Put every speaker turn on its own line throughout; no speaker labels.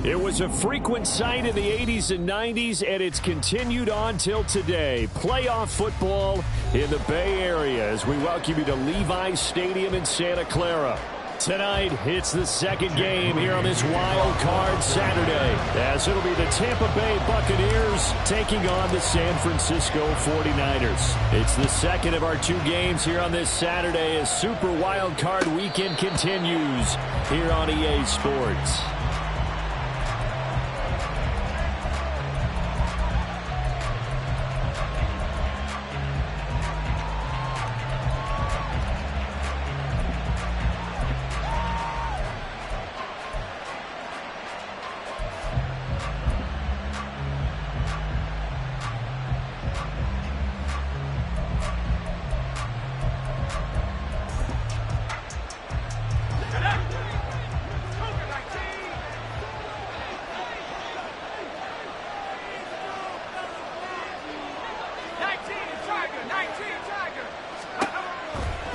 It was a frequent sight in the 80s and 90s, and it's continued on till today. Playoff football in the Bay Area as we welcome you to Levi's Stadium in Santa Clara. Tonight, it's the second game here on this Wild Card Saturday, as it'll be the Tampa Bay Buccaneers taking on the San Francisco 49ers. It's the second of our two games here on this Saturday as Super Wild Card Weekend continues here on EA Sports.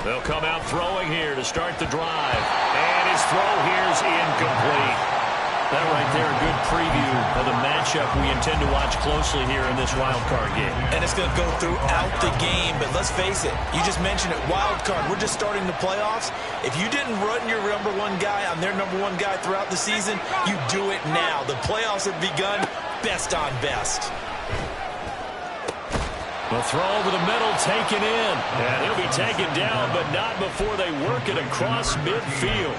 They'll come out throwing here to start the drive. And his throw here is incomplete. That right there, a good preview of the matchup we intend to watch closely here in this wild card game.
And it's going to go throughout the game, but let's face it, you just mentioned it, wild card. We're just starting the playoffs. If you didn't run your number one guy on their number one guy throughout the season, you do it now. The playoffs have begun, best on best.
The throw over the middle taken in. And he'll be taken down, but not before they work it across midfield.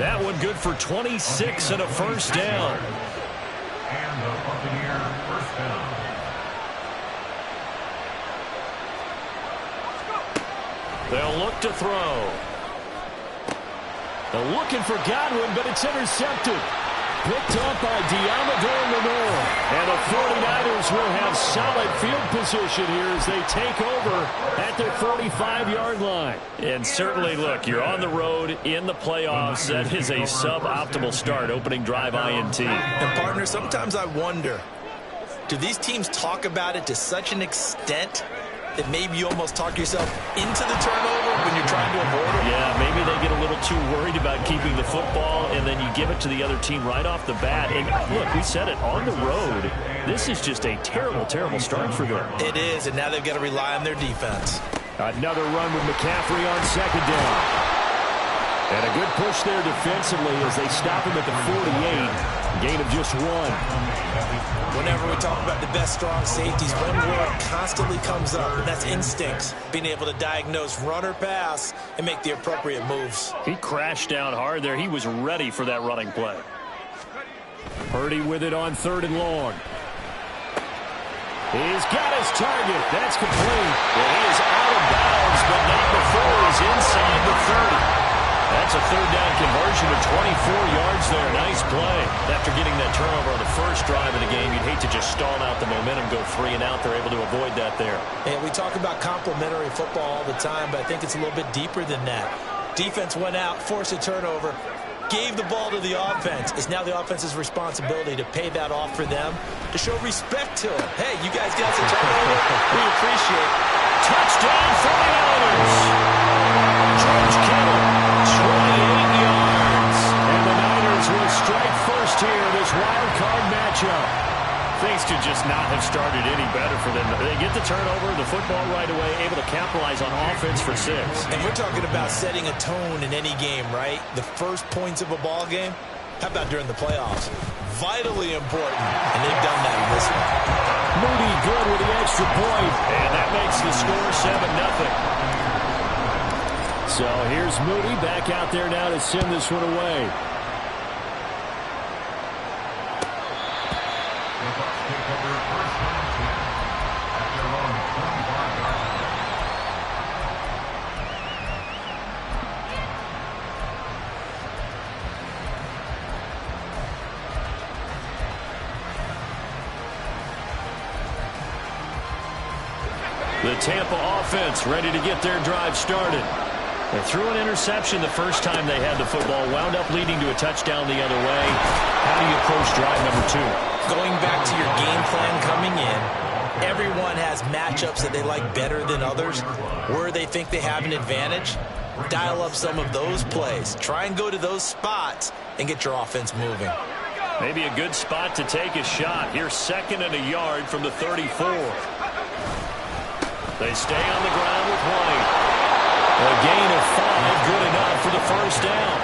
That one good for 26 and a first down.
And the Buccaneer first down.
They'll look to throw. They're looking for Godwin, but it's intercepted. Picked up by Diamador Lenore. And the 49ers will have solid field position here as they take over at their 45-yard line.
And certainly, look, you're on the road in the playoffs. That is a suboptimal start, opening drive INT.
And, partner, sometimes I wonder, do these teams talk about it to such an extent that maybe you almost talk yourself into the turnover when you're trying to avoid it?
Yeah, maybe they get a little too worried about keeping the football, and then you give it to the other team right off the bat. And look, we said it, on the road, this is just a terrible, terrible start for them.
It is, and now they've got to rely on their defense.
Another run with McCaffrey on second down. And a good push there defensively as they stop him at the 48. Gain of just one.
Whenever we talk about the best strong safeties, one word constantly comes up, and that's instincts. Being able to diagnose run or pass and make the appropriate moves.
He crashed down hard there. He was ready for that running play.
Purdy with it on third and long. He's got his target. That's complete.
Well, he is out of bounds, but not before he's inside the 30. That's a third down conversion of 24 yards there. Nice play. After getting that turnover on the first drive of the game, you'd hate to just stall out the momentum, go 3 and out. They're able to avoid that there.
And we talk about complementary football all the time, but I think it's a little bit deeper than that. Defense went out, forced a turnover, gave the ball to the offense. It's now the offense's responsibility to pay that off for them, to show respect to them. Hey, you guys got some turnover. We appreciate it.
Touchdown 49ers. George Kittle, 28 yards.
And the Niners will strike first here in this wild card matchup.
Things could just not have started any better for them. They get the turnover, the football right away, able to capitalize on offense for 6.
And we're talking about setting a tone in any game, right? The first points of a ball game. How about during the playoffs? Vitally important, and they've done that in this one.
Moody good with the extra point.
And that makes the score 7-0.
So here's Moody back out there now to send this one away.
The Bucks take over first down at their own 25-yard line.
The Tampa offense ready to get their drive started.
They threw an interception the first time they had the football, wound up leading to a touchdown the other way. How do you approach drive number 2?
Going back to your game plan coming in, everyone has matchups that they like better than others. Where they think they have an advantage, dial up some of those plays. Try and go to those spots and get your offense moving.
Maybe a good spot to take a shot. Here's 2nd and a yard from the 34. They stay on the ground with White. A gain of 5, good enough for the first down.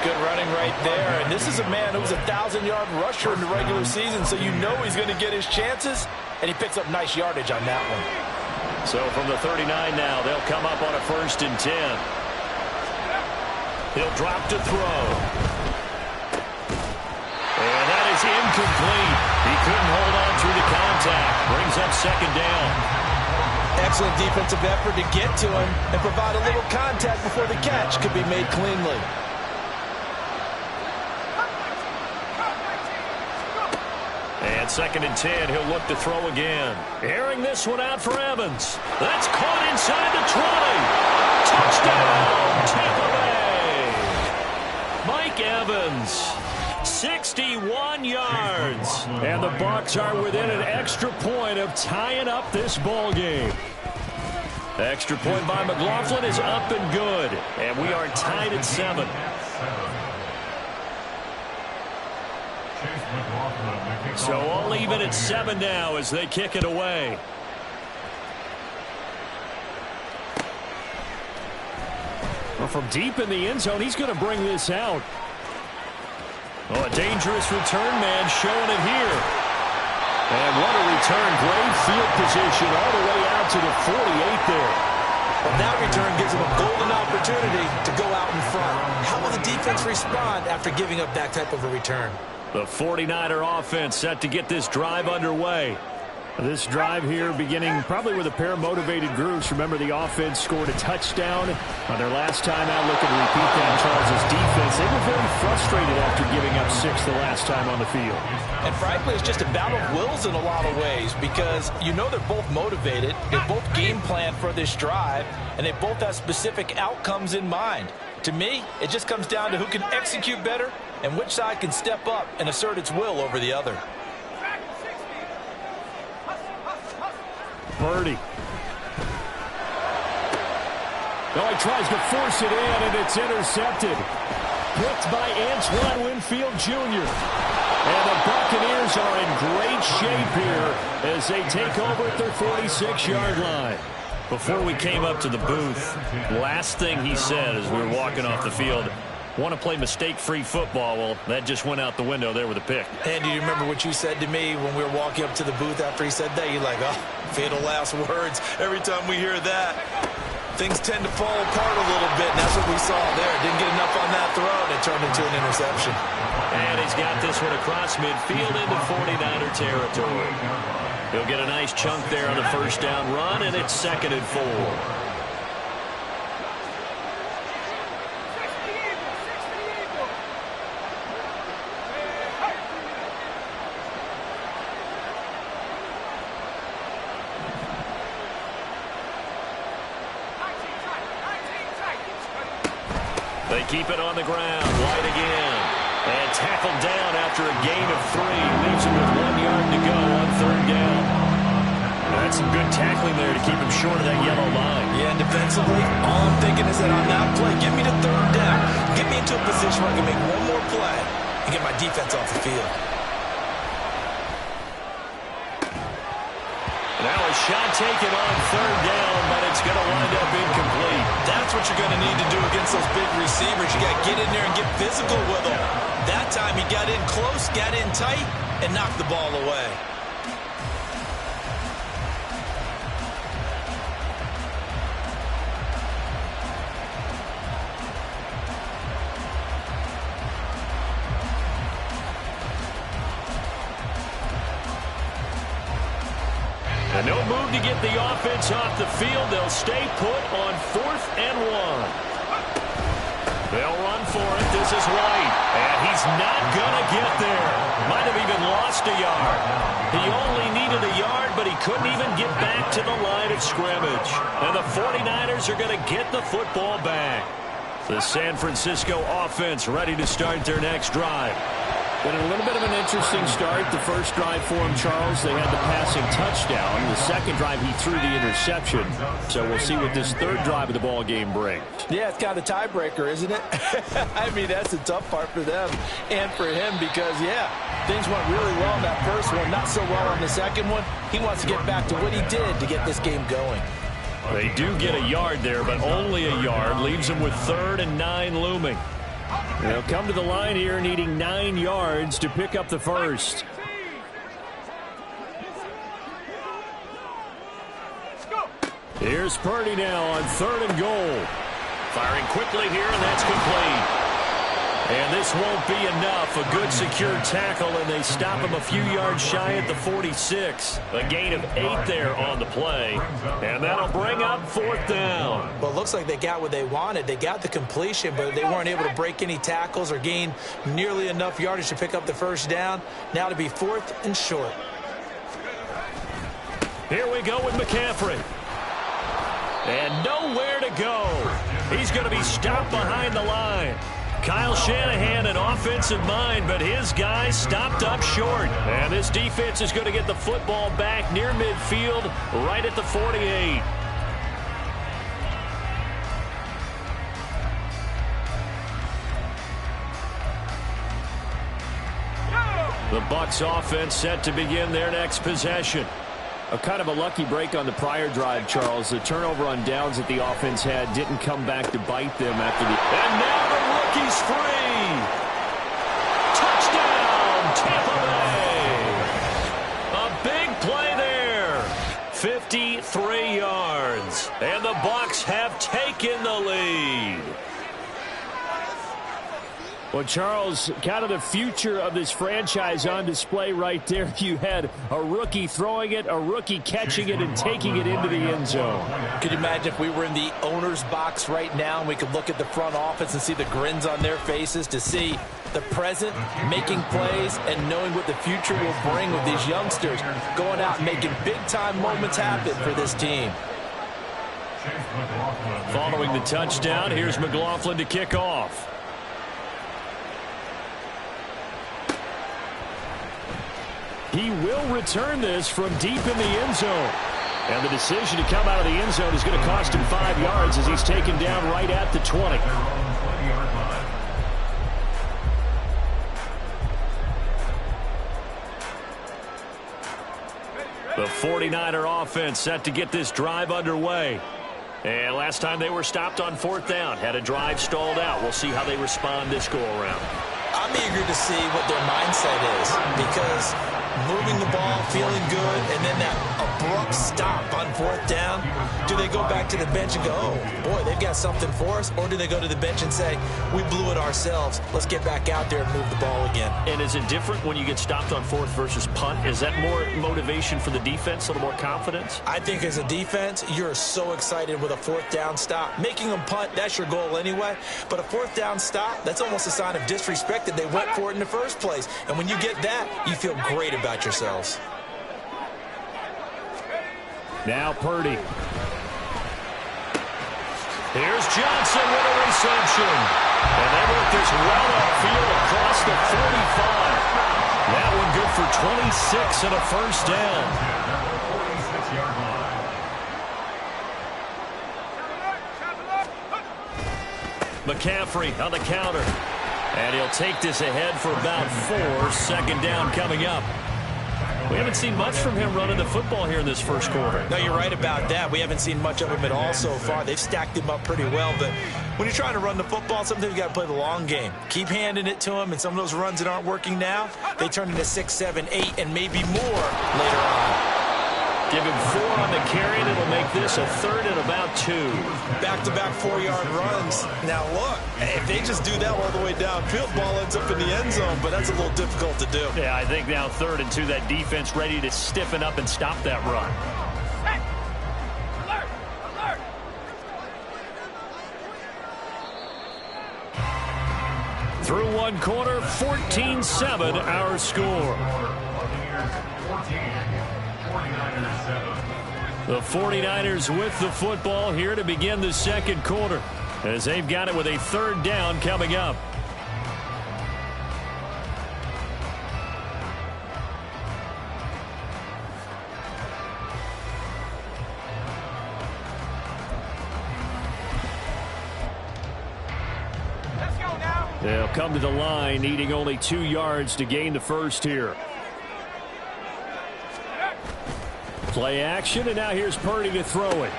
Good running right there. And this is a man who's a 1,000-yard rusher in the regular season, so you know he's going to get his chances, and he picks up nice yardage on that one.
So from the 39 now, they'll come up on a 1st and 10. He'll drop to throw. And that is incomplete. He couldn't hold on through the contact. Brings up 2nd down.
Excellent defensive effort to get to him and provide a little contact before the catch could be made cleanly.
And 2nd and 10, he'll look to throw again. Airing this one out for Evans. That's caught inside the 20. Touchdown, Tampa Bay. Mike Evans, 61 yards.
And the Bucks are within an extra point of tying up this ball game.
Extra point by McLaughlin is up and good. And we are tied at 7. So all even at 7 now as they kick it away.
Well, from deep in the end zone, he's going to bring this out.
Oh, a dangerous return man showing it here. And what a return. Great field position all the way out to the 48 there.
Well, that return gives him a golden opportunity to go out in front. How will the defense respond after giving up that type of a return?
The 49er offense set to get this drive underway.
This drive here beginning probably with a pair of motivated groups. Remember, the offense scored a touchdown on their last time out. Looking to repeat that. Charles' defense, they were very frustrated after giving up 6 the last time on the field.
And frankly, it's just a battle of wills in a lot of ways because you know they're both motivated. They both game plan for this drive, and they both have specific outcomes in mind. To me, it just comes down to who can execute better and which side can step up and assert its will over the other.
Purdy. Oh, he tries to force it in, and it's intercepted. Picked by Antoine Winfield Jr. And the Buccaneers are in great shape here as they take over at their 46-yard line.
Before we came up to the booth, last thing he said as we were walking off the field, want to play mistake-free football. Well, that just went out the window there with a pick.
And do you remember what you said to me when we were walking up to the booth after he said that? You're like, oh, fatal last words. Every time we hear that, things tend to fall apart a little bit, and that's what we saw there. Didn't get enough on that throw, and it turned into an interception.
And he's got this one across midfield into 49er territory. He'll get a nice chunk there on the first down run, and it's 2nd and 4. They keep it on the ground. White again. And tackled down after a gain of 3. Leaves him with 1 yard to go on 3rd down. That's some good tackling there to keep him short of that yellow line.
Yeah, and defensively, all I'm thinking is that on that play, get me to 3rd down. Get me into a position where I can make one more play and get my defense off the field.
Now a shot taken on 3rd down, but it's going to wind up incomplete.
That's what you're going to need to do against those big receivers. You got to get in there and get physical with them. That time he got in close, got in tight, and knocked the ball away.
And no move to get the offense off the field. They'll stay put on 4th and 1. They'll run for it. This is White. And he's not going to get there. Might have even lost a yard. He only needed a yard, but he couldn't even get back to the line of scrimmage. And the 49ers are going to get the football back. The San Francisco offense ready to start their next drive.
Been a little bit of an interesting start. The first drive for him, Charles, they had the passing touchdown. The second drive, he threw the interception. So we'll see what this third drive of the ball game brings.
Yeah, it's kind of a tiebreaker, isn't it? I mean, that's the tough part for them and for him because, yeah, things went really well in that first one, not so well on the second one. He wants to get back to what he did to get this game going.
They do get a yard there, but only a yard. Leaves them with 3rd and 9 looming.
They'll come to the line here needing 9 yards to pick up the first. Here's Purdy now on 3rd and goal.
Firing quickly here, and that's complete. And this won't be enough. A good secure tackle, and they stop him a few yards shy at the 46. A gain of 8 there on the play. And that'll bring up 4th down.
Well, it looks like they got what they wanted. They got the completion, but they weren't able to break any tackles or gain nearly enough yardage to pick up the first down. Now to be 4th and short.
Here we go with McCaffrey. And nowhere to go. He's going to be stopped behind the line. Kyle Shanahan, an offensive mind, but his guys stopped up short. And this defense is going to get the football back near midfield, right at the 48. The Bucks offense set to begin their next possession.
A kind of a lucky break on the prior drive, Charles. The turnover on downs that the offense had didn't come back to bite them after the...
And now the rookie's free. Touchdown, Tampa Bay. A big play there. 53 yards. And the Bucks have taken the lead.
Well, Charles, kind of the future of this franchise on display right there. You had a rookie throwing it, a rookie catching it, and taking it into the end zone.
Could you imagine if we were in the owner's box right now and we could look at the front office and see the grins on their faces to see the present making plays and knowing what the future will bring with these youngsters going out and making big-time moments happen for this team.
Following the touchdown, here's McLaughlin to kick off.
He will return this from deep in the end zone. And the decision to come out of the end zone is going to cost him 5 yards as he's taken down right at the 20.
The 49er offense set to get this drive underway. And last time they were stopped on 4th down, had a drive stalled out. We'll see how they respond this go-around.
I'm eager to see what their mindset is because moving the ball, feeling good, and then that abrupt stop on 4th down. Do they go back to the bench and go, oh, boy, they've got something for us? Or do they go to the bench and say, we blew it ourselves. Let's get back out there and move the ball again.
And is it different when you get stopped on 4th versus punt? Is that more motivation for the defense, a little more confidence?
I think as a defense, you're so excited with a 4th down stop. Making them punt, that's your goal anyway. But a 4th down stop, that's almost a sign of disrespect that they went for it in the first place. And when you get that, you feel great about yourselves.
Now Purdy.
Here's Johnson with a reception. And they work this well upfield across the 45. That one good for 26 and a first down. 46-yard line. McCaffrey on the counter. And he'll take this ahead for about 4. 2nd down coming up. We haven't seen much from him running the football here in this first quarter.
No, you're right about that. We haven't seen much of him at all so far. They've stacked him up pretty well, but when you're trying to run the football, sometimes you got to play the long game. Keep handing it to him, and some of those runs that aren't working now, they turn into 6, 7, 8, and maybe more later on.
Give him 4 on the carry, and it'll make this a 3rd and about 2.
Back-to-back 4-yard runs. Now, look, if they just do that all the way downfield, ball ends up in the end zone, but that's a little difficult to do.
Yeah, I think now 3rd and 2, that defense ready to stiffen up and stop that run.
Hey, alert, alert.
Through one quarter, 14-7 our score. The 49ers with the football here to begin the second quarter as they've got it with a 3rd down coming up. They'll come to the line, needing only 2 yards to gain the first here. Play action, and now here's Purdy to throw it.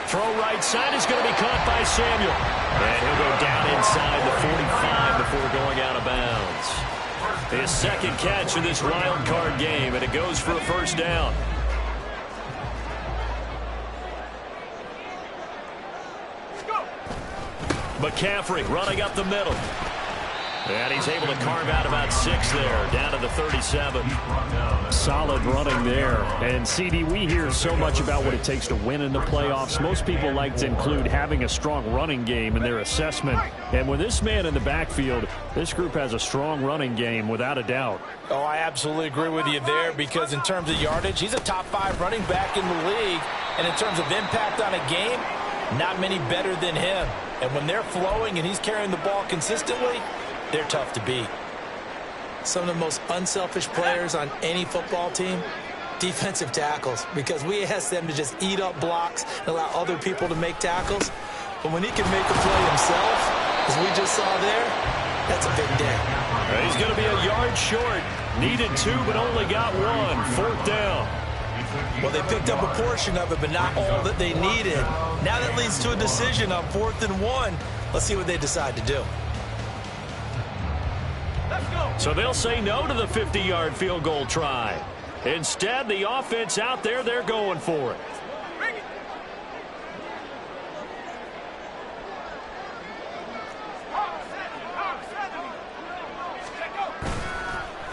Throw right side is going to be caught by Samuel. And he'll go down inside the 45 before going out of bounds. His second catch in this wild card game, and it goes for a first down. McCaffrey running up the middle. And he's able to carve out about 6 there, down to the 37. Solid running there. And, CD, we hear so much about what it takes to win in the playoffs. Most people like to include having a strong running game in their assessment. And with this man in the backfield, this group has a strong running game without a doubt.
Oh, I absolutely agree with you there, because in terms of yardage, he's a top 5 running back in the league. And in terms of impact on a game, not many better than him. And when they're flowing and he's carrying the ball consistently, they're tough to beat. Some of the most unselfish players on any football team, defensive tackles, because we ask them to just eat up blocks and allow other people to make tackles. But when he can make a play himself, as we just saw there, that's a big day.
He's going to be a yard short. Needed 2, but only got 1. 4th down.
Well, they picked up a portion of it, but not all that they needed. Now that leads to a decision on 4th and 1. Let's see what they decide to do.
So they'll say no to the 50-yard field goal try. Instead, the offense out there, they're going for it.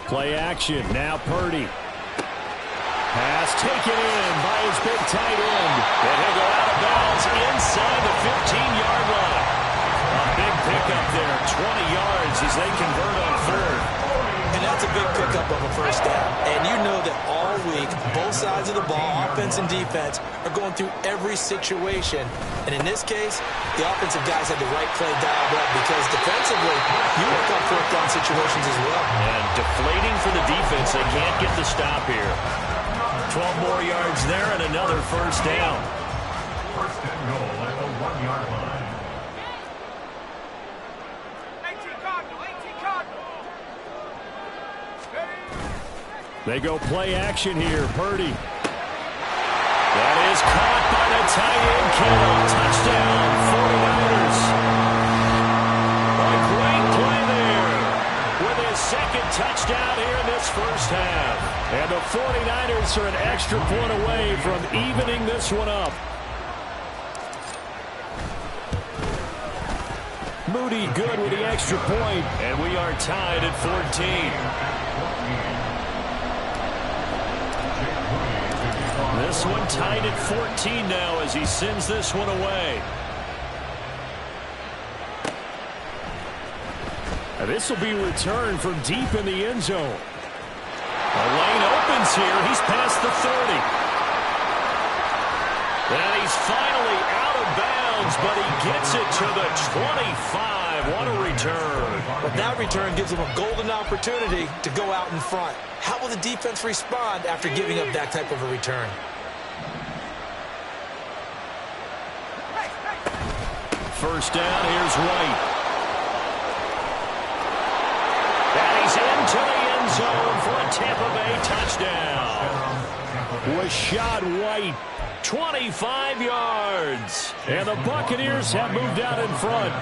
Play action. Now Purdy. Pass taken in by his big tight end. And he'll go out of bounds inside the 15-yard line. A big pickup there, 20 yards as they convert on 3rd.
And that's a big pickup of a first down. And you know that all week, both sides of the ball, offense and defense, are going through every situation. And in this case, the offensive guys had the right play dialed up, because defensively, you work on 4th down situations as well.
And deflating for the defense. They can't get the stop here. 12 more yards there and another first down.
First and goal at the 1-yard line.
They go play action here. Purdy. That is caught by the tight end, Kittle. Touchdown, 49ers. A great play there with his second touchdown here in this first half. And the 49ers are an extra point away from evening this one up. Moody good with the extra point, and we are tied at 14. This one tied at 14 now as he sends this one away. And this will be returned from deep in the end zone. A lane opens here. He's past the 30. And he's finally out of bounds, but he gets it to the 25. What a return.
But that return gives him a golden opportunity to go out in front. How will the defense respond after giving up that type of a return?
First down, here's White. And he's into the end zone for a Tampa Bay touchdown. Rashad White, 25 yards. And the Buccaneers have moved out in front.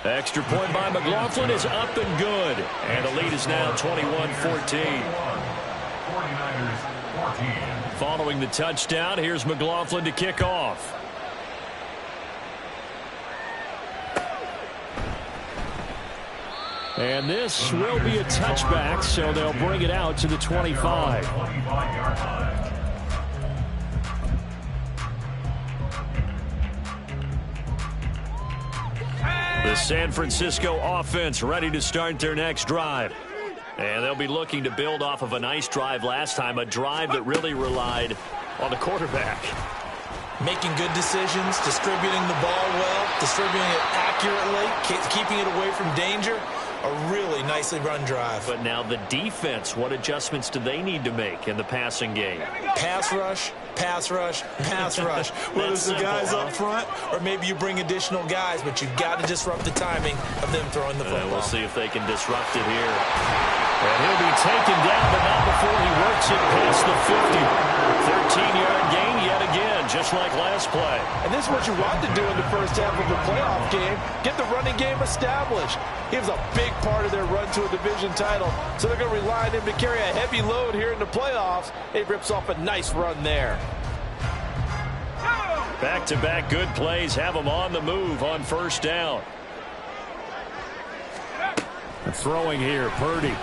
Extra point by McLaughlin is up and good. And the lead is now 21-14.
49ers 14.
Following the touchdown, here's McLaughlin to kick off. And this will be a touchback, so they'll bring it out to the 25. The San Francisco offense ready to start their next drive. And they'll be looking to build off of a nice drive last time, a drive that really relied on the quarterback.
Making good decisions, distributing the ball well, distributing it accurately, keeping it away from danger. A really nicely run drive.
But now the defense, what adjustments do they need to make in the passing game?
Pass rush, pass rush, whether it's the guys up front or maybe you bring additional guys, but you've got to disrupt the timing of them throwing the football.
We'll see if they can disrupt it here. And he'll be taken down, but not before he works it past the 50. 13-yard gain yet again, just like last play.
And this is what you want to do in the first half of a playoff game. Get the running game established. He was a big part of their run to a division title, so they're going to rely on him to carry a heavy load here in the playoffs. He rips off a nice run there.
Back-to-back good plays have them on the move on first down.
Throwing here, Purdy.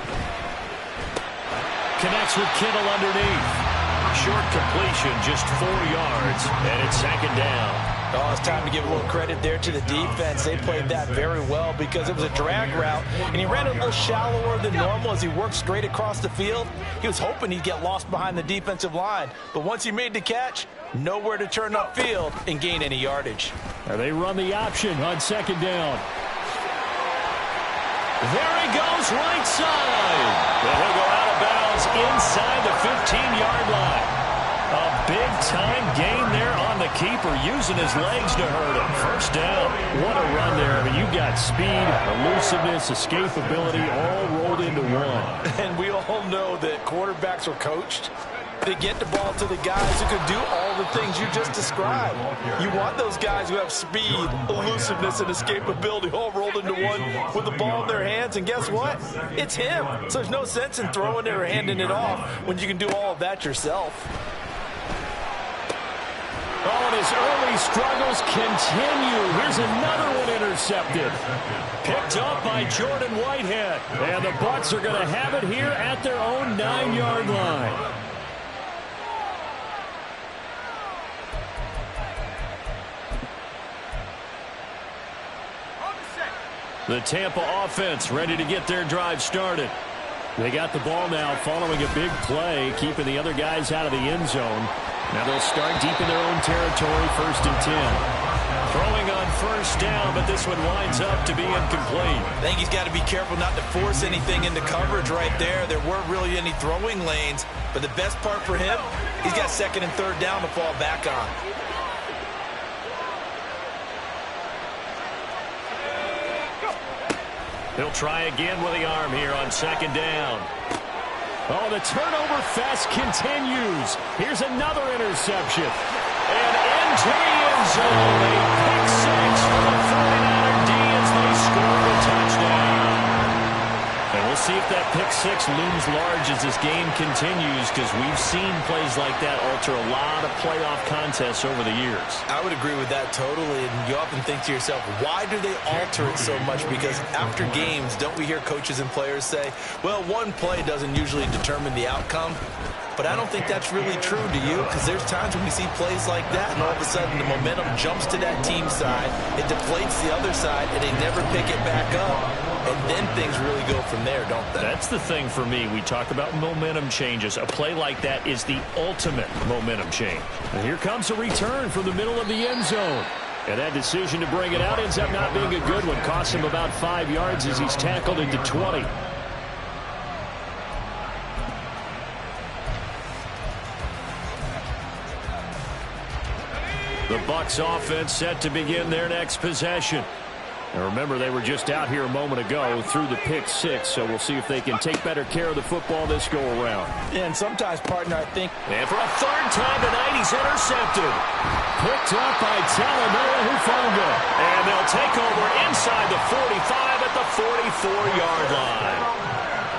Connects with Kittle underneath. Short completion, just 4 yards, and it's second down.
Oh, it's time to give a little credit there to the defense. They played that very well because it was a drag route, and he ran a little shallower than normal as he worked straight across the field. He was hoping he'd get lost behind the defensive line, but once he made the catch, nowhere to turn upfield and gain any yardage.
Now they run the option on second down. There he goes, right side. And he'll go out of bounds inside the 15-yard line. A big-time gain there on the keeper, using his legs to hurt him. First down. What a run there. I mean, you got speed, elusiveness, escapability, all rolled into one.
And we all know that quarterbacks are coached to get the ball to the guys who can do all the things you just described. You want those guys who have speed, elusiveness, and escapability all rolled into one with the ball in their hands. And guess what? It's him. So there's no sense in throwing it or handing it off when you can do all of that yourself.
Oh, and his early struggles continue. Here's another one intercepted. Picked up by Jordan Whitehead. And the Bucks are going to have it here at their own 9-yard line. The Tampa offense ready to get their drive started. They got the ball now following a big play, keeping the other guys out of the end zone. Now they'll start deep in their own territory, 1st and 10. Throwing on first down, but this one winds up to be incomplete.
I think he's got to be careful not to force anything into coverage right there. There weren't really any throwing lanes, but the best part for him, he's got 2nd and 3rd down to fall back on.
He'll try again with the arm here on 2nd down. Oh, the turnover fest continues. Here's another interception. And into the end zone. A pick 6 for the 49er D as they score the touchdown. And we'll see if that pick 6 looms large as this game continues, because we've seen plays like that alter a lot of playoff contests over the years.
I would agree with that totally, and you often think to yourself, why do they alter it so much? Because after games, don't we hear coaches and players say, well, one play doesn't usually determine the outcome? But I don't think that's really true, do you? Because there's times when we see plays like that, and all of a sudden the momentum jumps to that team side, it deflates the other side, and they never pick it back up. And then things really go from there, don't they?
That's the thing for me. We talk about momentum changes. A play like that is the ultimate momentum change. And here comes a return from the middle of the end zone. And that decision to bring it out ends up not being a good one. Costs him about 5 yards as he's tackled into 20. The Bucks offense set to begin their next possession. And remember, they were just out here a moment ago through the pick 6, so we'll see if they can take better care of the football this go-around.
Yeah, and sometimes, partner, I think...
And for a 3rd time tonight, he's intercepted. Picked up by Talanoa Hufanga. And they'll take over inside the 45 at the 44-yard line.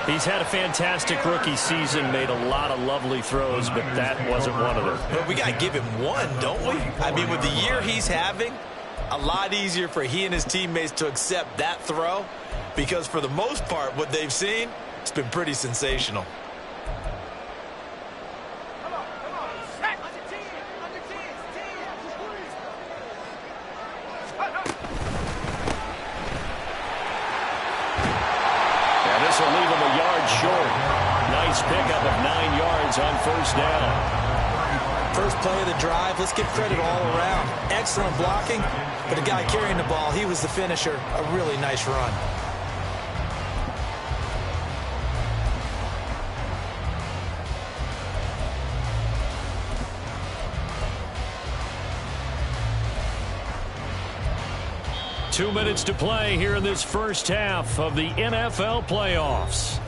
He's had a fantastic rookie season, made a lot of lovely throws, but that wasn't one of them.
But we got to give him one, don't we? I mean, with the year he's having, a lot easier for he and his teammates to accept that throw, because for the most part, what they've seen, it's been pretty sensational.
This will leave him a yard short. Nice pickup of 9 yards on first down.
First play of the drive, let's give credit all around. Excellent blocking, but the guy carrying the ball, he was the finisher. A really nice run.
2 minutes to play here in this first half of the NFL playoffs.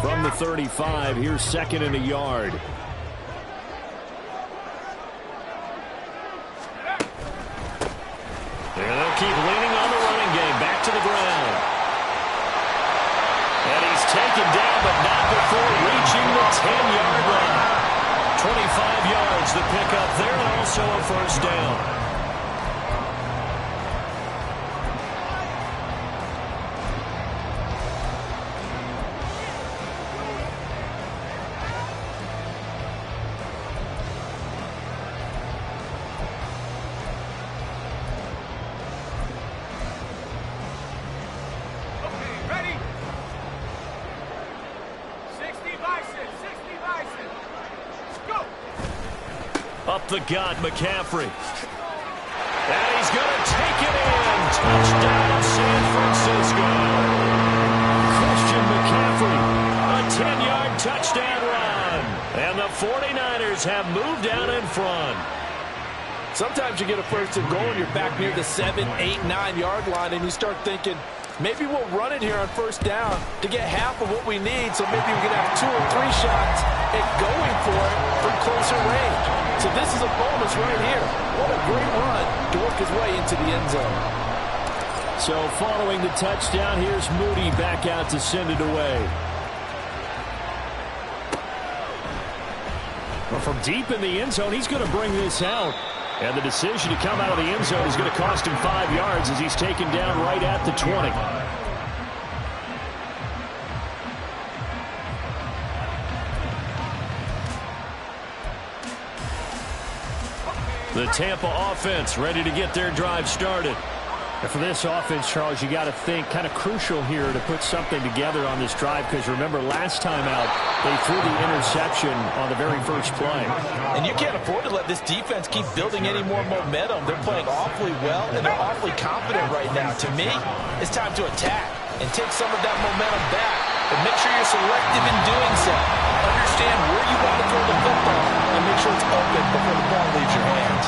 From the 35, here's second and a yard. They'll keep leaning on the running game. Back to the ground. And he's taken down, but not before reaching the 10-yard line. 25 yards, the pickup there, and also a first down. Up the gut, McCaffrey. And he's going to take it in. Touchdown, San Francisco. Christian McCaffrey, a 10-yard touchdown run. And the 49ers have moved out in front.
Sometimes you get a first and goal and you're back near the 7, 8, 9-yard line, and you start thinking, maybe we'll run it here on first down to get half of what we need, so maybe we can have 2 or 3 shots at going for it from closer range. So this is a bonus right here. What a great run to work his way into the end zone.
So following the touchdown, here's Moody back out to send it away. Well, from deep in the end zone, he's going to bring this out. And the decision to come out of the end zone is going to cost him 5 yards as he's taken down right at the 20. The Tampa offense ready to get their drive started. And for this offense, Charles, you got to think kind of crucial here to put something together on this drive, because remember last time out they threw the interception on the very first play.
And you can't afford to let this defense keep building any more momentum. They're playing awfully well and they're awfully confident right now. To me, it's time to attack and take some of that momentum back. But make sure you're selective in doing so. Understand where you want to throw the football and make sure it's open before the ball leaves your hands.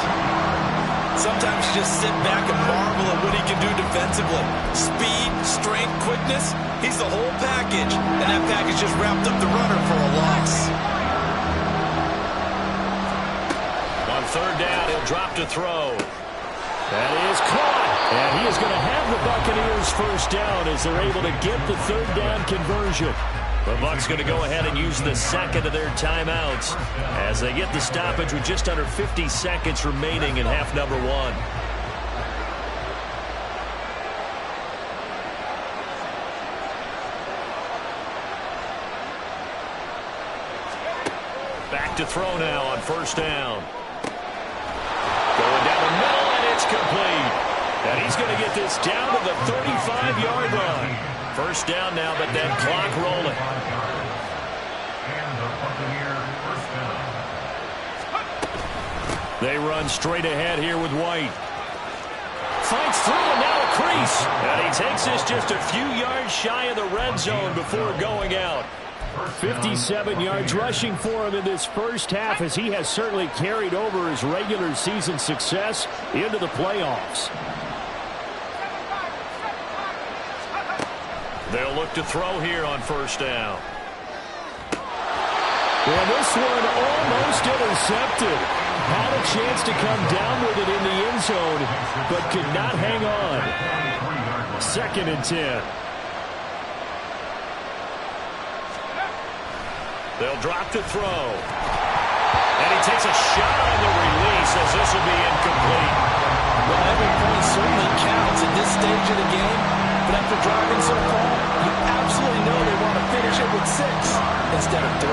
Sometimes you just sit back and marvel at what he can do defensively. Speed, strength, quickness, he's the whole package. And that package just wrapped up the runner for a loss.
On third down, he'll drop to throw. That is caught. And he is going to have the Buccaneers first down as they're able to get the third down conversion. The Bucks going to go ahead and use the second of their timeouts as they get the stoppage with just under 50 seconds remaining in half number 1. Back to throw now on first down. Going down the middle, and it's complete. And he's going to get this down to the 35-yard line. First down now, but that clock rolling. They run straight ahead here with White. Fights through, and now a crease. And he takes this just a few yards shy of the red zone before going out. 57 yards rushing for him in this first half, as he has certainly carried over his regular season success into the playoffs. They'll look to throw here on first down. And this one almost intercepted. Had a chance to come down with it in the end zone, but could not hang on. Second and 10. They'll drop to throw. And he takes a shot on the release as this will be incomplete.
Well, every point certainly counts at this stage of the game. But after driving so far, you absolutely know they want to finish it with 6 instead of 3.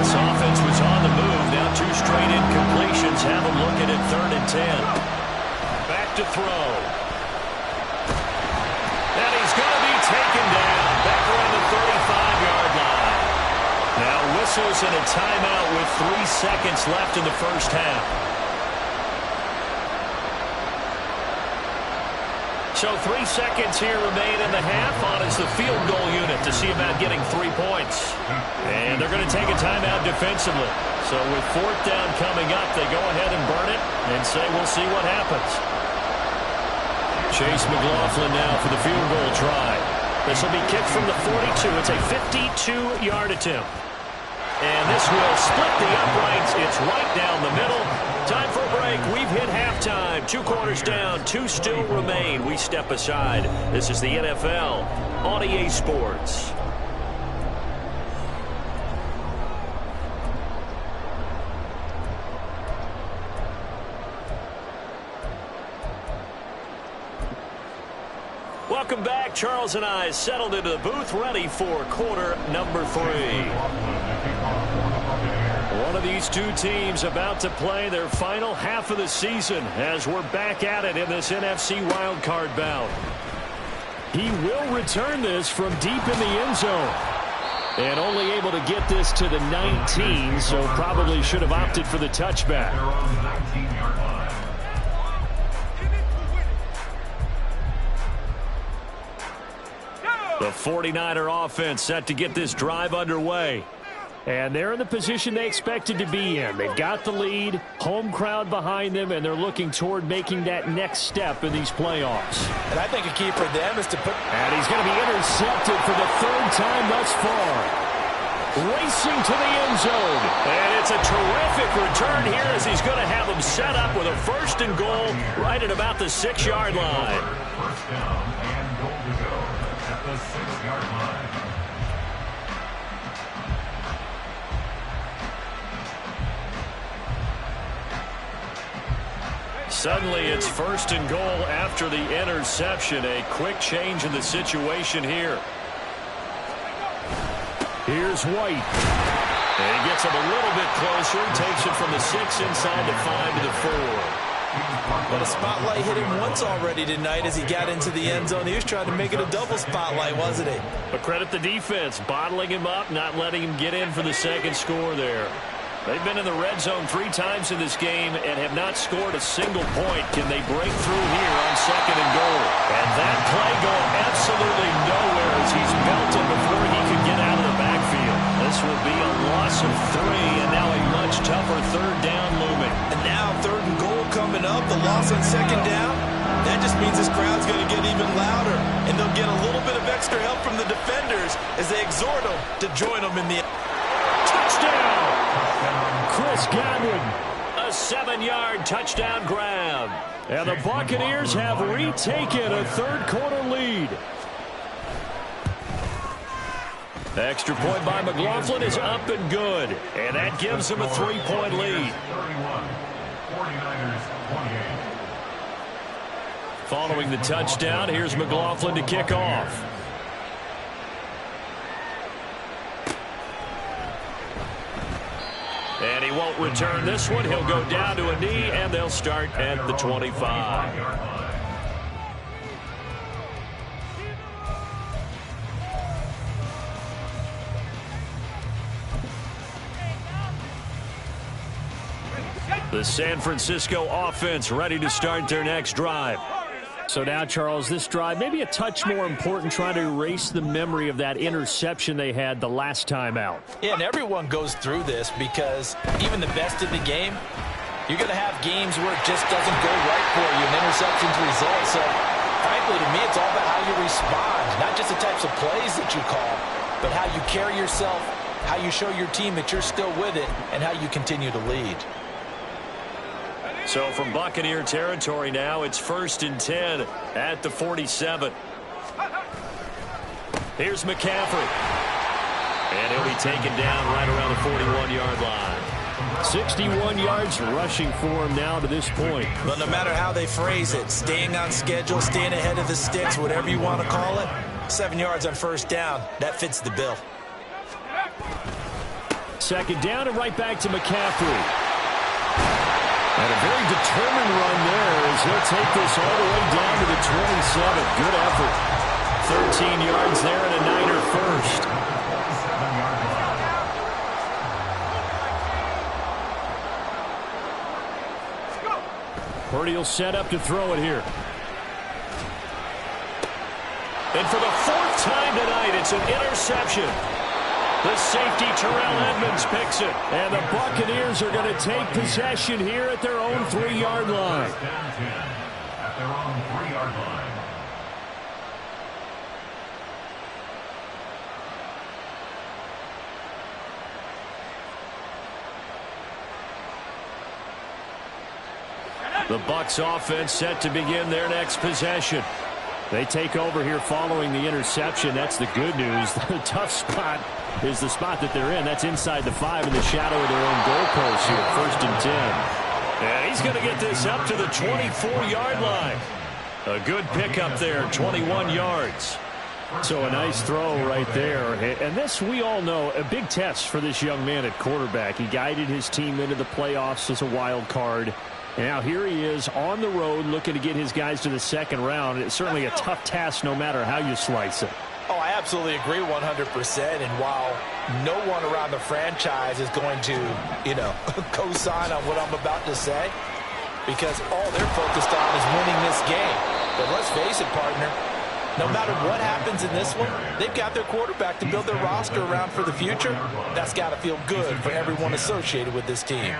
This offense was on the move. Now 2 straight incompletions. Have them looking at third and 10. Back to throw. And he's going to be taken down. Back around the 35-yard line. Now whistles and a timeout with 3 seconds left in the first half.
So 3 seconds here remain in the half on as the field goal unit to see about getting 3 points. And they're going to take a timeout defensively. So with 4th down coming up, they go ahead and burn it and say we'll see what happens. Chase McLaughlin now for the field goal try. This will be kicked from the 42. It's a 52-yard attempt. And this will split the uprights. It's right down the middle. Time for a break. We've hit halftime. 2 quarters down. 2 still remain. We step aside. This is the NFL on EA Sports. Welcome back. Charles and I settled into the booth, ready for quarter number 3. One of these two teams about to play their final half of the season as we're back at it in this NFC Wildcard bout. He will return this from deep in the end zone. And only able to get this to the 19, so probably should have opted for the touchback. The 49er offense set to get this drive underway. And they're in the position they expected to be in. They've got the lead, home crowd behind them, and they're looking toward making that next step in these playoffs.
And I think a key for them is to put...
And he's going to be intercepted for the 3rd time thus far. Racing to the end zone.
And it's a terrific return here as he's going to have them set up with a 1st and goal right at about the 6-yard line.
1st down and goal to go at the 6-yard line.
Suddenly it's 1st and goal after the interception. A quick change in the situation here.
Here's White.
And he gets him a little bit closer. Takes it from the 6 inside the 5 to the 4.
But a spotlight hit him once already tonight as he got into the end zone. He was trying to make it a double spotlight, wasn't he?
But credit the defense, bottling him up, not letting him get in for the 2nd score there. They've been in the red zone 3 times in this game and have not scored a single point. Can they break through here on 2nd and goal? And that play going absolutely nowhere as he's belted before he could get out of the backfield. This will be a loss of 3, and now a much tougher 3rd down looming.
And now 3rd and goal coming up, the loss on 2nd down. That just means this crowd's going to get even louder, and they'll get a little bit of extra help from the defenders as they exhort them to join them in the
Touchdown! Chris Godwin.
A 7-yard touchdown grab.
And the Buccaneers have retaken a 3rd quarter lead.
The extra point by McLaughlin is up and good. And that gives them a 3-point lead.
31, 49ers 28.
Following the touchdown, here's McLaughlin to kick off. And he won't return this one. He'll go down to a knee, and they'll start at the 25. The San Francisco offense ready to start their next drive.
So now, Charles, this drive maybe a touch more important, trying to erase the memory of that interception they had the last time out.
Yeah, and everyone goes through this because even the best in the game, you're going to have games where it just doesn't go right for you, and interceptions result. So, frankly, to me, it's all about how you respond, not just the types of plays that you call, but how you carry yourself, how you show your team that you're still with it, and how you continue to lead.
So from Buccaneer territory now, it's 1st and 10 at the 47. Here's McCaffrey. And he'll be taken down right around the 41-yard line.
61 yards rushing for him now to this point.
But no matter how they phrase it, staying on schedule, staying ahead of the sticks, whatever you want to call it, 7 yards on 1st down, that fits the bill.
2nd down and right back to McCaffrey. And a very determined run there as he'll take this all the way down to the 27. Good effort. 13 yards there and a Niner first. Purdy will set up to throw it here.
And for the 4th time tonight, it's an interception. The safety, Terrell Edmonds, picks it.
And the Buccaneers are going to take possession here at their own 3-yard line.
At their own 3-yard line.
The Bucks offense set to begin their next possession. They take over here following the interception. That's the good news. The tough spot is the spot that they're in. That's inside the 5 in the shadow of their own goalpost here, 1st and 10.
And he's going to get this up to the 24-yard line. A good pickup there, 21 yards.
So a nice throw right there. And this, we all know, a big test for this young man at quarterback. He guided his team into the playoffs as a wild card. And now here he is on the road looking to get his guys to the 2nd round. It's certainly a tough task no matter how you slice it.
Oh, I absolutely agree 100%. And while no one around the franchise is going to, co-sign on what I'm about to say, because all they're focused on is winning this game. But let's face it, partner, no matter what happens in this one, they've got their quarterback to build their roster around for the future. That's got to feel good for everyone associated with this team.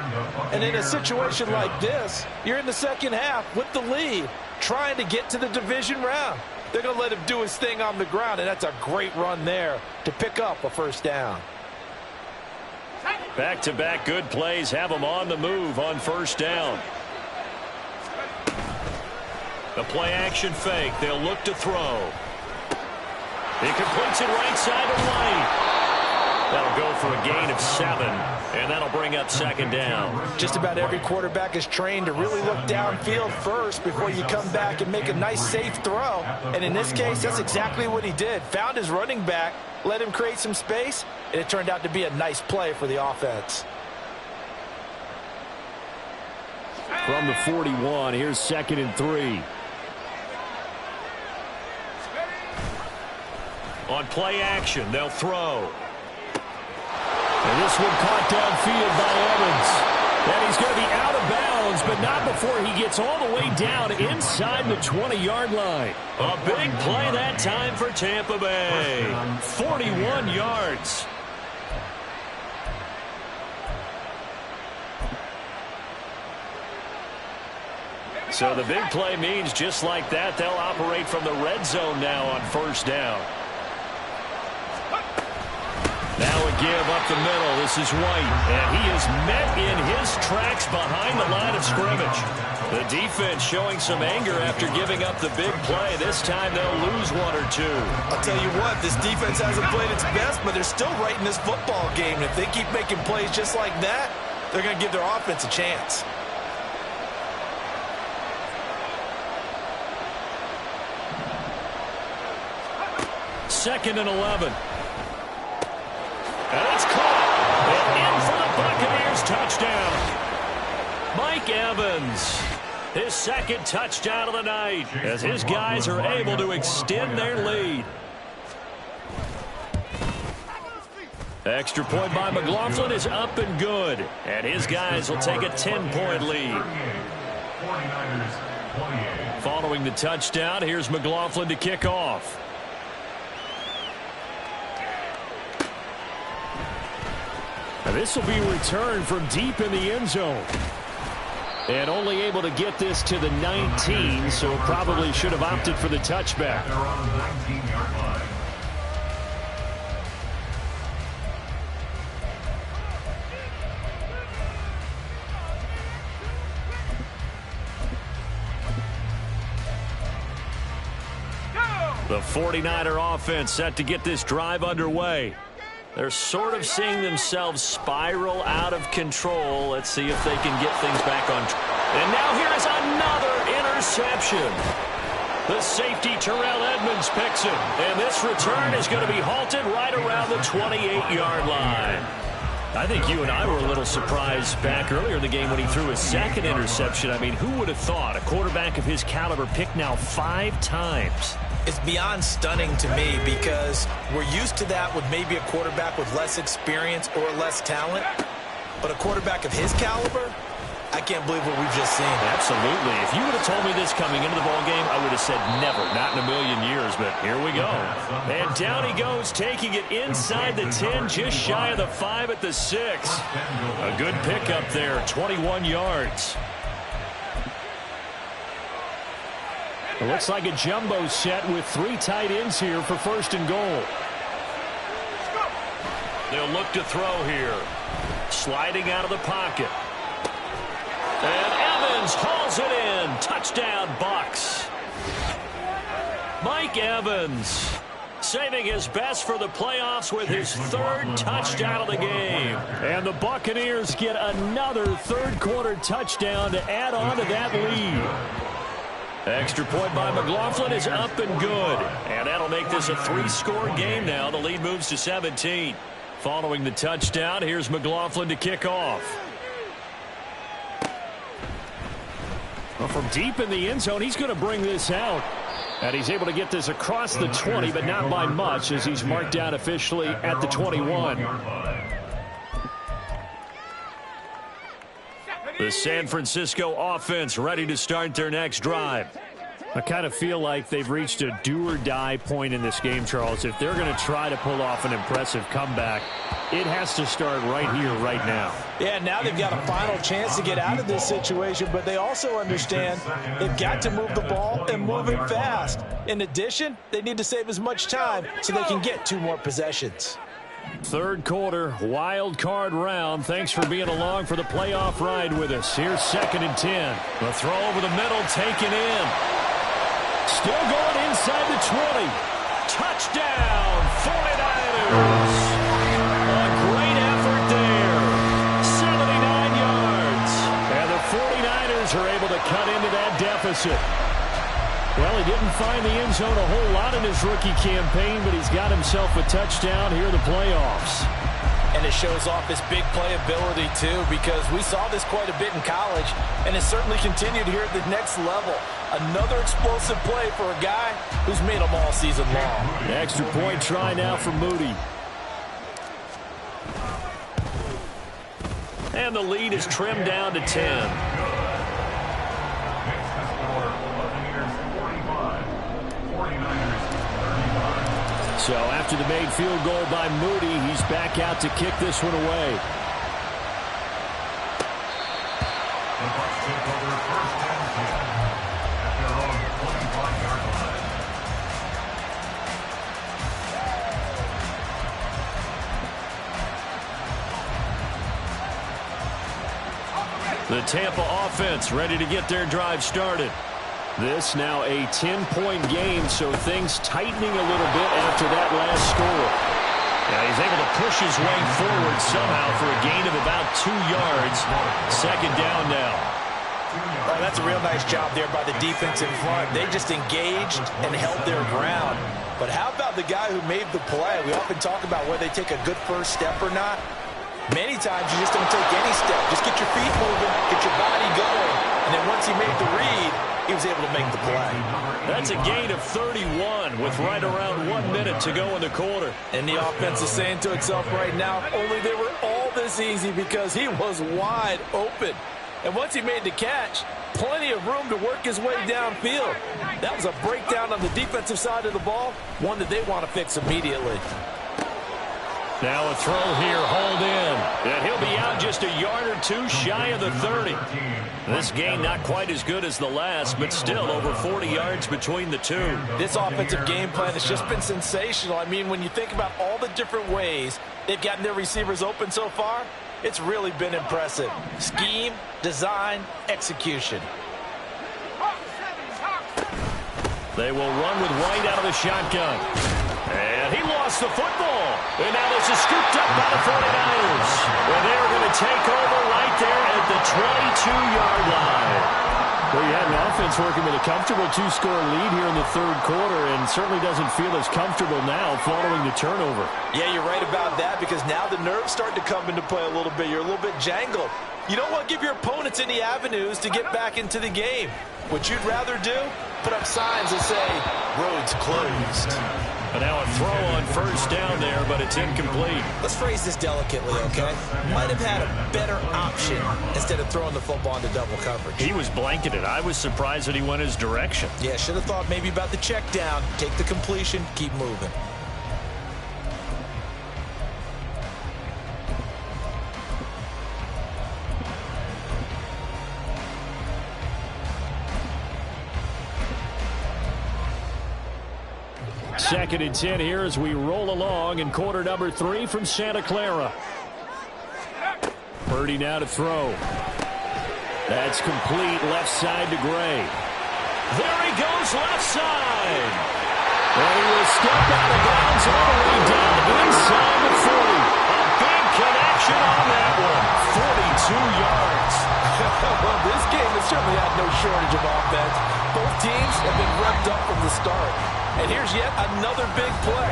And in a situation like this, you're in the 2nd half with the lead, trying to get to the division round. They're going to let him do his thing on the ground, and that's a great run there to pick up a 1st down.
Back-to-back good plays have them on the move on 1st down. The play-action fake. They'll look to throw. He completes it right side of lane. That'll go for a gain of 7, and that'll bring up 2nd down.
Just about every quarterback is trained to really look downfield first before you come back and make a nice, safe throw. And in this case, that's exactly what he did. Found his running back, let him create some space, and it turned out to be a nice play for the offense.
From the 41, here's 2nd and 3.
On play action, they'll throw.
And this one caught downfield by Evans. And he's going to be out of bounds, but not before he gets all the way down inside the 20-yard line.
A big play that time for Tampa Bay. 41 yards. So the big play means just like that, they'll operate from the red zone now on 1st down. Now a give up the middle. This is White, and he is met in his tracks behind the line of scrimmage. The defense showing some anger after giving up the big play. This time they'll lose 1 or 2.
I'll tell you what, this defense hasn't played its best, but they're still right in this football game. And if they keep making plays just like that, they're going to give their offense a chance.
Second and 11. And it's caught. And in for the Buccaneers touchdown. Mike Evans, his 2nd touchdown of the night, as his guys are able to extend their lead. Extra point by McLaughlin is up and good, and his guys will take a 10-point lead. Following the touchdown, here's McLaughlin to kick off.
This will be returned from deep in the end zone. And only able to get this to the 19, so probably should have opted for the touchback.
They're on the 19-yard line.
The 49er offense set to get this drive underway. They're sort of seeing themselves spiral out of control. Let's see if they can get things back on track. And now here is another interception. The safety, Terrell Edmonds, picks it. And this return is going to be halted right around the 28-yard line. I think you and I were a little surprised back earlier in the game when he threw his 2nd interception. I mean, who would have thought a quarterback of his caliber picked now 5 times?
It's beyond stunning to me because we're used to that with maybe a quarterback with less experience or less talent. But a quarterback of his caliber, I can't believe what we've just seen.
Absolutely. If you would have told me this coming into the ball game, I would have said never, not in a million years, but here we go. And down he goes, taking it inside the 10, just shy of the 5 at the 6. A good pickup there, 21 yards.
It looks like a jumbo set with 3 tight ends here for 1st and goal.
They'll look to throw here. Sliding out of the pocket. And Evans hauls it in. Touchdown, Bucks. Mike Evans saving his best for the playoffs with his 3rd touchdown of the game.
And the Buccaneers get another 3rd quarter touchdown to add on to that lead.
Extra point by McLaughlin is up and good. And that'll make this a 3-score game now. The lead moves to 17. Following the touchdown, here's McLaughlin to kick off.
Well, from deep in the end zone, he's going to bring this out. And he's able to get this across the 20, but not by much, as he's marked down officially at the 21.
The San Francisco offense ready to start their next drive.
I kind of feel like they've reached a do-or-die point in this game, Charles. If they're going to try to pull off an impressive comeback, it has to start right here, right now.
Yeah, now they've got a final chance to get out of this situation, but they also understand they've got to move the ball and move it fast. In addition, they need to save as much time so they can get 2 more possessions.
3rd quarter, wild card round. Thanks for being along for the playoff ride with us. Here's 2nd and 10.
The throw over the middle, taken in.
Still going inside the 20.
Touchdown, 49ers. A great effort there. 79 yards.
And the 49ers are able to cut into that deficit. Well, he didn't find the end zone a whole lot in his rookie campaign, but he's got himself a touchdown here in the playoffs.
And it shows off his big playability, too, because we saw this quite a bit in college, and it's certainly continued here at the next level. Another explosive play for a guy who's made them all season long.
Extra point try now for Moody.
And the lead is trimmed down to 10.
So after the made field goal by Moody, he's back out to kick this one away.
The Bucks take over 1st and 10 at their own 25-yard line.
The Tampa offense ready to get their drive started.
This now a 10-point game, so things tightening a little bit after that last score.
Yeah, he's able to push his way forward somehow for a gain of about 2 yards. 2nd down now.
Oh, that's a real nice job there by the defense in front. They just engaged and held their ground. But how about the guy who made the play? We often talk about whether they take a good first step or not. Many times you just don't take any step. Just get your feet moving, get your body going. And then once he made the read, he was able to make the play.
That's a gain of 31 with right around 1 minute to go in the quarter.
And the offense is saying to itself right now, only they were all this easy because he was wide open. And once he made the catch, plenty of room to work his way downfield. That was a breakdown on the defensive side of the ball, one that they want to fix immediately.
Now a throw here, hauled in. And he'll be out just a yard or 2 shy of the 30. This gain not quite as good as the last, but still over 40 yards between the two.
This offensive game plan has just been sensational. I mean, when you think about all the different ways they've gotten their receivers open so far, it's really been impressive. Scheme, design, execution.
They will run with White out of the shotgun. And he lost the football. And now this is scooped up by the 49ers. And they're going to take over right there at the 22-yard line.
Well, you had an offense working with a comfortable 2-score lead here in the 3rd quarter, and certainly doesn't feel as comfortable now following the turnover.
Yeah, you're right about that, because now the nerves start to come into play a little bit. You're a little bit jangled. You don't want to give your opponents any avenues to get back into the game. What you'd rather do, put up signs that say, roads closed.
And now a throw on first down there, but it's incomplete.
Let's phrase this delicately, okay? Might have had a better option instead of throwing the football into double coverage.
He was blanketed. I was surprised that he went his direction.
Yeah, should have thought maybe about the check down, take the completion, keep moving.
Second and 10 here as we roll along in quarter number 3 from Santa Clara. Purdy now to throw. That's complete left side to Gray.
There he goes left side.
And he will step out of bounds all the way down inside the 40.
A big connection on that one. 42 yards.
Well, this game has certainly had no shortage of offense. Both teams have been revved up from the start. And here's yet another big play.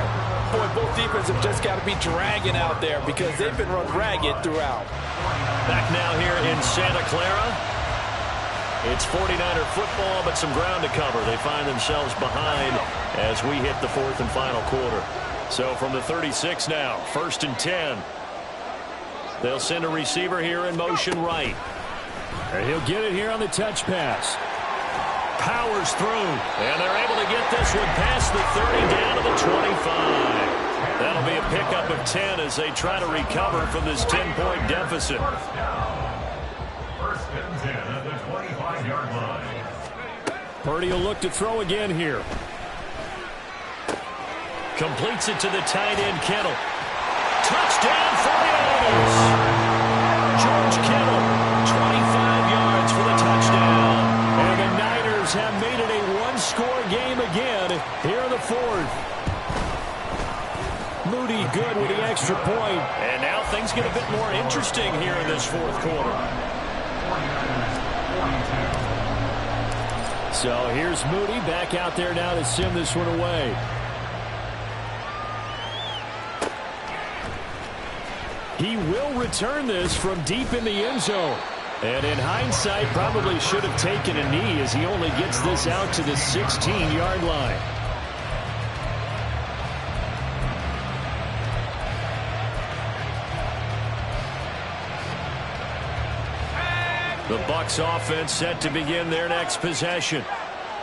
Boy, both defenses have just got to be dragging out there because they've been run ragged throughout.
Back now here in Santa Clara. It's 49er football, but some ground to cover. They find themselves behind as we hit the fourth and final quarter. So from the 36 now, first and 10. They'll send a receiver here in motion right.
And he'll get it here on the touch pass.
Powers through, and they're able to get this one past the 30 down to the 25. That'll be a pickup of 10 as they try to recover from this 10-point deficit.
First and 10 at the 25-yard line.
Purdy will look to throw again here.
Completes it to the tight end, Kittle. Touchdown, 49ers. George Kittle, 25 yards for the touchdown.
And the Niners have made it a one-score game again here in the fourth. Moody good with the extra point.
And now things get a bit more interesting here in this fourth quarter.
So here's Moody back out there now to send this one away. He will return this from deep in the end zone. And in hindsight, probably should have taken a knee as he only gets this out to the 16-yard line.
The Bucks offense set to begin their next possession.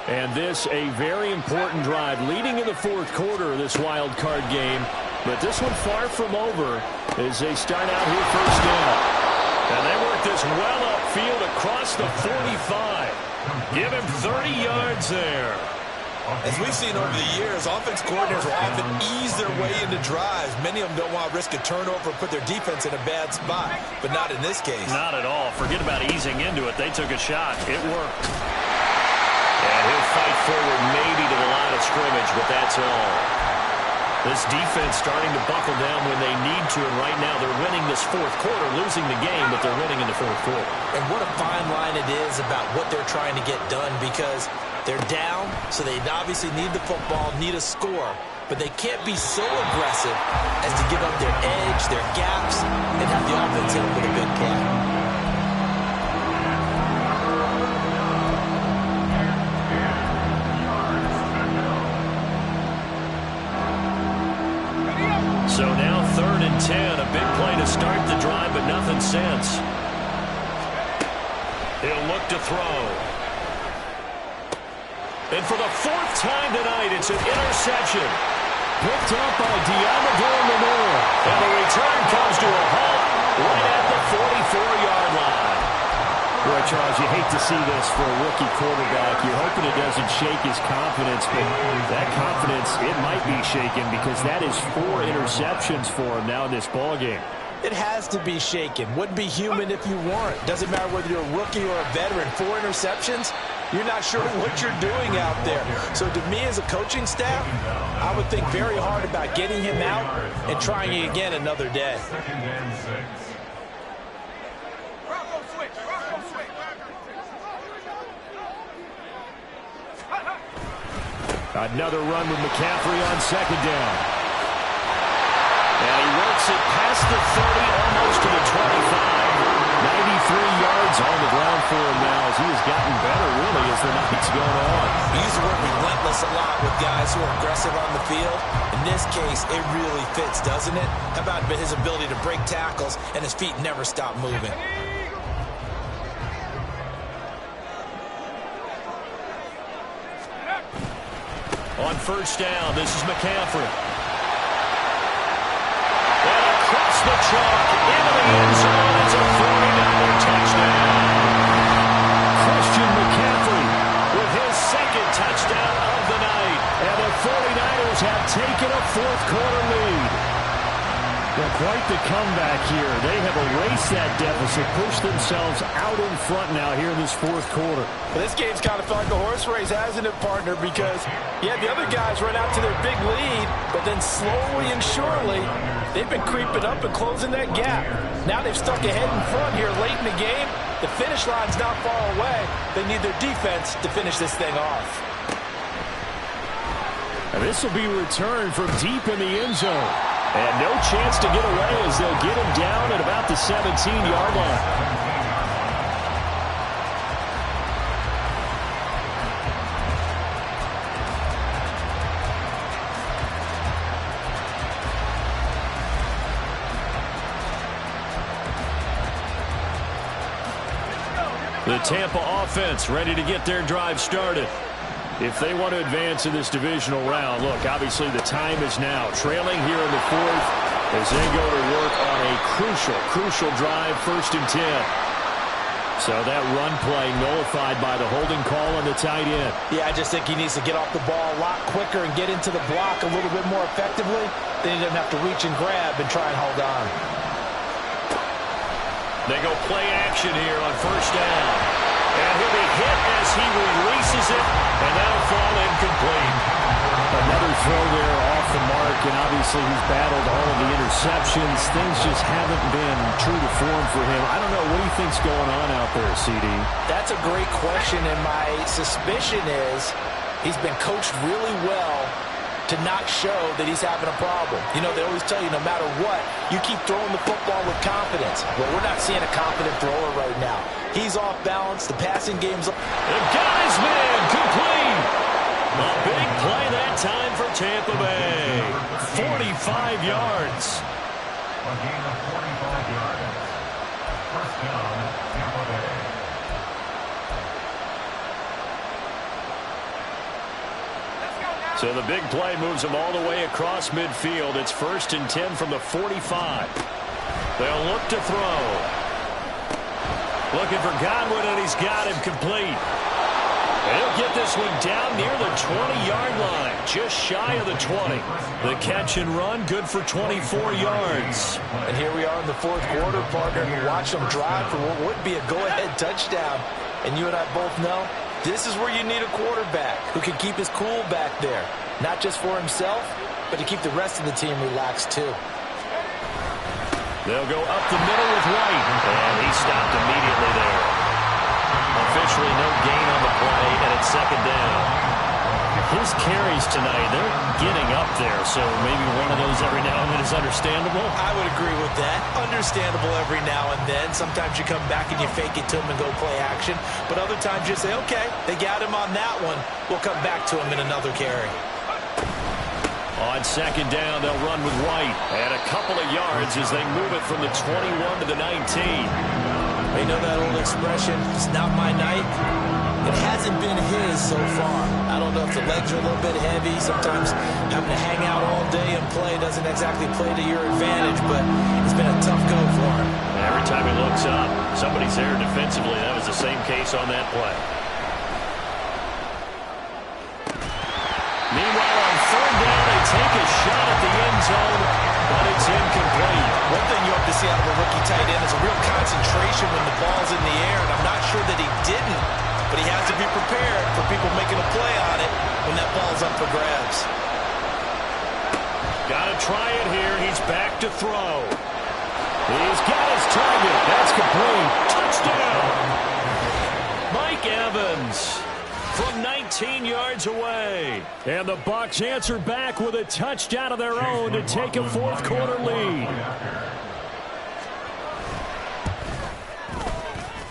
And this a very important drive leading in the fourth quarter of this wild card game. But this one far from over as they start out here first down.
And they work this well upfield across the 45. Give him 30 yards there.
As we've seen over the years, offense coordinators will often ease their way into drives. Many of them don't want to risk a turnover or put their defense in a bad spot, but not in this case.
Not at all. Forget about easing into it. They took a shot. It worked. And he'll fight forward maybe to the line of scrimmage, but that's all. This defense starting to buckle down when they need to, and right now they're winning this fourth quarter, losing the game, but they're winning in the fourth quarter.
And what a fine line it is about what they're trying to get done, because they're down, so they obviously need the football, need a score, but they can't be so aggressive as to give up their edge, their gaps, and have the offense hit them with a big play.
So now 3rd and 10, a big play to start the drive, but nothing since. He'll look to throw. And for the 4th time tonight, it's an interception.
Picked up by Diamador Lenore.
And the return comes to a halt right at the 44-yard line.
Boy, Charles, you hate to see this for a rookie quarterback. You're hoping it doesn't shake his confidence, but that confidence, it might be shaken because that is 4 interceptions for him now in this ballgame.
It has to be shaken. Wouldn't be human if you weren't. Doesn't matter whether you're a rookie or a veteran. 4 interceptions, you're not sure what you're doing out there. So to me as a coaching staff, I would think very hard about getting him out and trying it again another day.
Second and 6.
Another run with McCaffrey on 2nd down.
And he works it past the 30, almost to the 25.
93 yards on the ground for him now as he has gotten better, really, as the night's going on.
He used the word relentless this a lot with guys who are aggressive on the field. In this case, it really fits, doesn't it? How about his ability to break tackles and his feet never stop moving?
On first down, this is McCaffrey. And across the chalk, into the end zone. It's a 49er touchdown. Christian McCaffrey with his second touchdown of the night. And the 49ers have taken a fourth-quarter lead.
Well, quite the comeback here. They have erased that deficit, pushed themselves out in front now here in this fourth quarter.
Well, this game's kind of felt like a horse race, hasn't it, partner? Because, yeah, the other guys run out to their big lead, but then slowly and surely, they've been creeping up and closing that gap. Now they've stuck ahead in front here late in the game. The finish line's not far away. They need their defense to finish this thing off.
And this will be returned from deep in the end zone. And no chance to get away as they'll get him down at about the 17-yard line.
The Tampa offense ready to get their drive started. If they want to advance in this divisional round, look, obviously the time is now. Trailing here in the fourth as they go to work on a crucial drive, 1st and 10. So that run play nullified by the holding call on the tight end.
Yeah, I just think he needs to get off the ball a lot quicker and get into the block a little bit more effectively. Then he doesn't have to reach and grab and try and hold on.
They go play action here on first down. And he'll be hit as he releases it, and that'll fall incomplete.
Another throw there off the mark, and obviously he's battled all of the interceptions. Things just haven't been true to form for him. I don't know. What do you think's going on out there, CD?
That's a great question, and my suspicion is he's been coached really well to not show that he's having a problem. You know, they always tell you no matter what, you keep throwing the football with confidence. Well, we're not seeing a confident thrower right now. He's off balance. The passing game's...
The guy's man complete. A big play that time for Tampa Bay. 45 yards.
A gain of 45 yards. First down, Tampa Bay.
So the big play moves them all the way across midfield. It's 1st and 10 from the 45. They'll look to throw. Looking for Godwin, and he's got him complete. He'll get this one down near the 20-yard line, just shy of the 20. The catch and run, good for 24 yards.
And here we are in the fourth quarter, partner. You watch them drive for what would be a go-ahead touchdown. And you and I both know this is where you need a quarterback who can keep his cool back there. Not just for himself, but to keep the rest of the team relaxed too.
They'll go up the middle with White. And he stopped immediately there. Officially no gain on the play, and it's 2nd down. His carries tonight, they're getting up there, so maybe one of those every now and then is understandable.
I would agree with that. Understandable every now and then. Sometimes you come back and you fake it to him and go play action. But other times you say, okay, they got him on that one. We'll come back to him in another carry.
On 2nd down, they'll run with White. And a couple of yards as they move it from the 21 to the 19.
You know that old expression, it's not my night? It hasn't been his so far. I don't know if the legs are a little bit heavy. Sometimes having to hang out all day and play doesn't exactly play to your advantage, but it's been a tough go for him.
Every time he looks up, somebody's there defensively. That was the same case on that play. Meanwhile, on 3rd down, they take a shot at the end zone, but it's incomplete.
One thing you hope to see out of a rookie tight end is a real concentration when the ball's in the air, and I'm not sure that he didn't, but he has to be prepared for people making a play on it when that ball's up for grabs.
Got to try it here. He's back to throw. He's got his target. That's complete. Touchdown. Mike Evans from 19 yards away.
And the Bucks answer back with a touchdown of their own to take a fourth-quarter lead.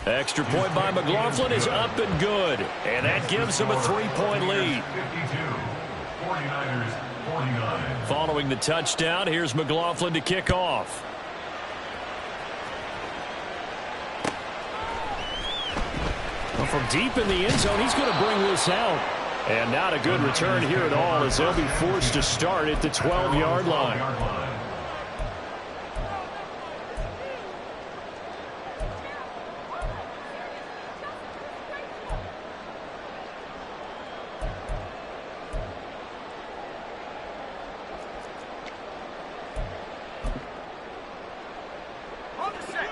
Extra point by McLaughlin is up and good. And that gives him a 3-point lead.
52. 49ers, 49.
Following the touchdown, here's McLaughlin to kick off.
Well, from deep in the end zone, he's going to bring this out. And not a good return here at all, as they'll be forced to start at the 12-yard line.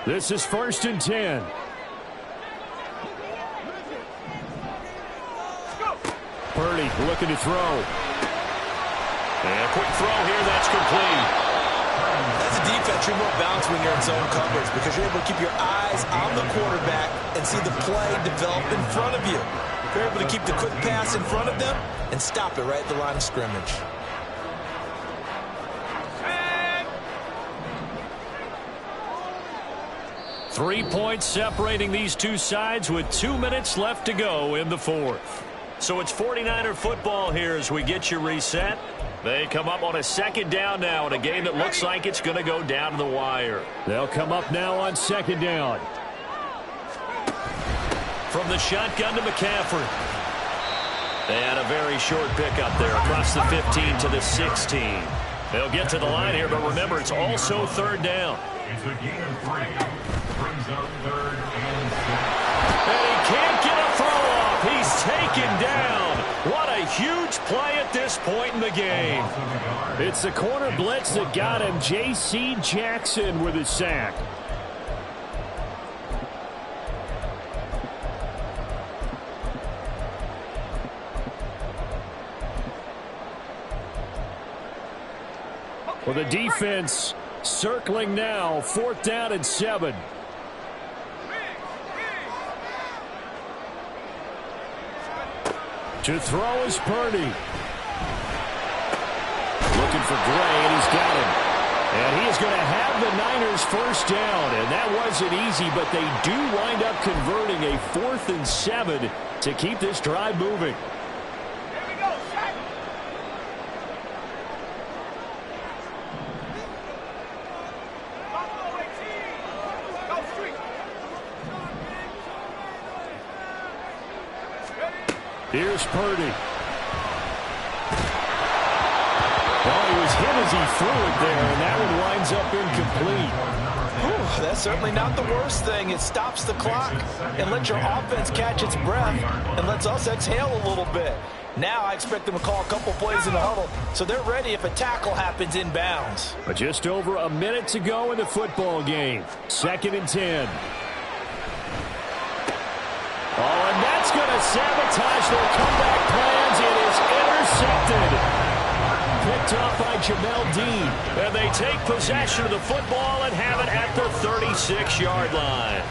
This is 1st and 10. Purdy looking to throw.
And a quick throw here, that's complete.
As a defense, you're more balanced when you're in zone coverage because you're able to keep your eyes on the quarterback and see the play develop in front of you. You're able to keep the quick pass in front of them and stop it right at the line of scrimmage.
Three points separating these two sides with 2 minutes left to go in the fourth. So it's 49er football here as we get you reset. They come up on a 2nd down now in a game that looks like it's going to go down to the wire.
They'll come up now on 2nd down.
From the shotgun to McCaffrey. And a very short pickup there across the 15 to the 16. They'll get to the line here, but remember, it's also 3rd down.
It's a gain of 3. Brings up 3rd and 6.
And he can't get a throw off. He's taken down. What a huge play at this point in the game.
It's the corner blitz that got him. J.C. Jackson with his sack. Well, the defense circling now. 4th down and 7. To throw is Purdy. Looking for Gray, and he's got him. And he is going to have the Niners 1st down. And that wasn't easy, but they do wind up converting a 4th and 7 to keep this drive moving. Here's Purdy. Well, he was hit as he threw it there, and that one winds up incomplete.
Whew, that's certainly not the worst thing. It stops the clock and lets your offense catch its breath and lets us exhale a little bit. Now I expect them to call a couple plays in the huddle, so they're ready if a tackle happens inbounds.
But just over a minute to go in the football game. 2nd and 10. Oh, and that's going to sabotage their comeback plans. It is intercepted. Picked off by Jamel Dean.
And they take possession of the football and have it at the 36-yard line.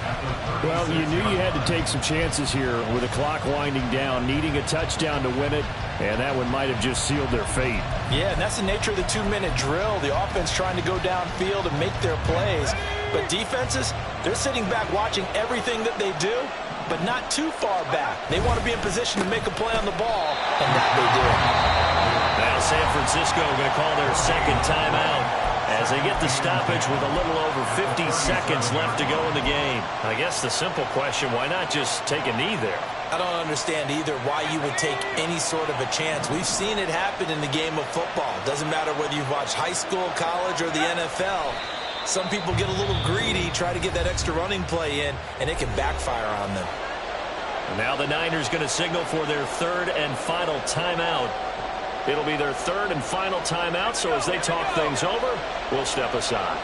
Well, you knew you had to take some chances here with the clock winding down, needing a touchdown to win it, and that one might have just sealed their fate.
Yeah, and that's the nature of the 2-minute drill. The offense trying to go downfield and make their plays. But defenses, they're sitting back watching everything that they do, but not too far back. They want to be in position to make a play on the ball, and that they do.
Now San Francisco going to call their 2nd timeout as they get the stoppage with a little over 50 seconds left to go in the game. I guess the simple question, why not just take a knee there?
I don't understand either why you would take any sort of a chance. We've seen it happen in the game of football. Doesn't matter whether you've watched high school, college, or the NFL. Some people get a little greedy, try to get that extra running play in, and it can backfire on them.
And now the Niners going to signal for their 3rd and final timeout. It'll be their 3rd and final timeout, so as they talk things over, we'll step aside.